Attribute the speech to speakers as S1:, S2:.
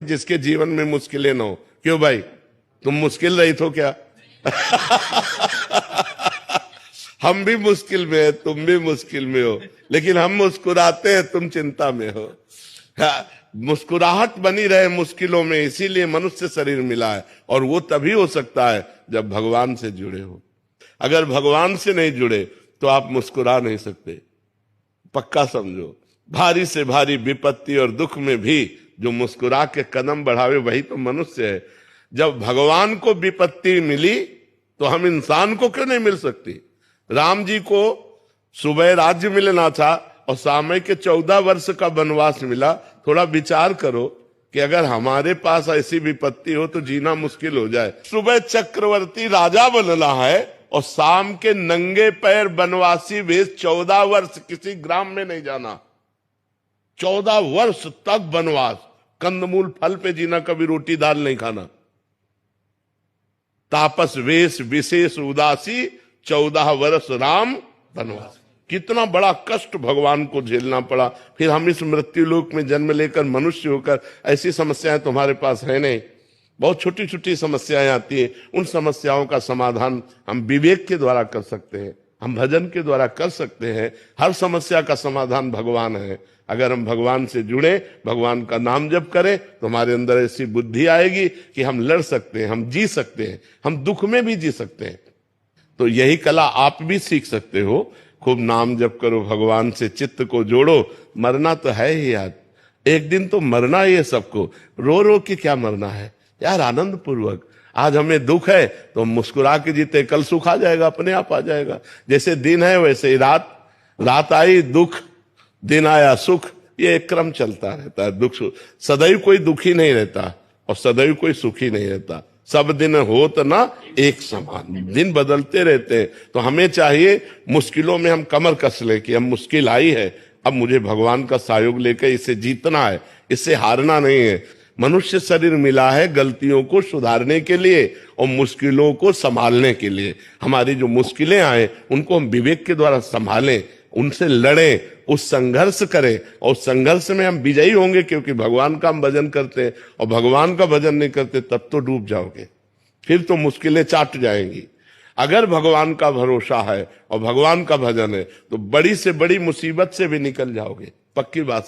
S1: जिसके जीवन में मुश्किलें ना हो। क्यों भाई, तुम मुश्किल रहित हो क्या? हम भी मुश्किल में है, तुम भी मुश्किल में हो, लेकिन हम मुस्कुराते हैं, तुम चिंता में हो। मुस्कुराहट बनी रहे मुश्किलों में, इसीलिए मनुष्य शरीर मिला है। और वो तभी हो सकता है जब भगवान से जुड़े हो। अगर भगवान से नहीं जुड़े तो आप मुस्कुरा नहीं सकते, पक्का समझो। भारी से भारी विपत्ति और दुख में भी जो मुस्कुरा के कदम बढ़ावे वही तो मनुष्य है। जब भगवान को विपत्ति मिली तो हम इंसान को क्यों नहीं मिल सकती? राम जी को सुबह राज्य मिलना था और सामय के 14 वर्ष का वनवास मिला। थोड़ा विचार करो कि अगर हमारे पास ऐसी विपत्ति हो तो जीना मुश्किल हो जाए। सुबह चक्रवर्ती राजा बनना है और शाम के नंगे पैर वनवासी वेश 14 वर्ष किसी ग्राम में नहीं जाना। 14 वर्ष तक वनवास, कंदमूल फल पे जीना, कभी रोटी दाल नहीं खाना। तापस वेश विशेष उदासी 14 वर्ष राम वनवास। कितना बड़ा कष्ट भगवान को झेलना पड़ा। फिर हम इस मृत्यु लोक में जन्म लेकर मनुष्य होकर, ऐसी समस्याएं तुम्हारे पास है नहीं। बहुत छोटी छोटी समस्याएं आती हैं, उन समस्याओं का समाधान हम विवेक के द्वारा कर सकते हैं, हम भजन के द्वारा कर सकते हैं। हर समस्या का समाधान भगवान है। अगर हम भगवान से जुड़े, भगवान का नाम जप करें तो हमारे अंदर ऐसी बुद्धि आएगी कि हम लड़ सकते हैं, हम जी सकते हैं, हम दुख में भी जी सकते हैं। तो यही कला आप भी सीख सकते हो। खूब नाम जप करो, भगवान से चित्त को जोड़ो। मरना तो है ही यार, एक दिन तो मरना ही है सबको। रो रो के क्या मरना है यार, आनंद पूर्वक। आज हमें दुख है तो मुस्कुरा के जीते, कल सुख आ जाएगा, अपने आप आ जाएगा। जैसे दिन है वैसे ही रात आई दुख, दिन आया सुख, ये एक क्रम चलता रहता है। दुख सदैव कोई दुखी नहीं रहता और सदैव कोई सुखी नहीं रहता। सब दिन होत ना एक समान, दिन बदलते रहते हैं। तो हमें चाहिए मुश्किलों में हम कमर कस ले कि हम मुश्किल आई है, अब मुझे भगवान का सहयोग लेकर इसे जीतना है, इससे हारना नहीं है। मनुष्य शरीर मिला है गलतियों को सुधारने के लिए और मुश्किलों को संभालने के लिए। हमारी जो मुश्किलें आए उनको हम विवेक के द्वारा संभालें, उनसे लड़ें, उस संघर्ष करें और संघर्ष में हम विजयी होंगे, क्योंकि भगवान का हम भजन करते हैं। और भगवान का भजन नहीं करते तब तो डूब जाओगे, फिर तो मुश्किलें चाट जाएंगी। अगर भगवान का भरोसा है और भगवान का भजन है तो बड़ी से बड़ी मुसीबत से भी निकल जाओगे, पक्की बात।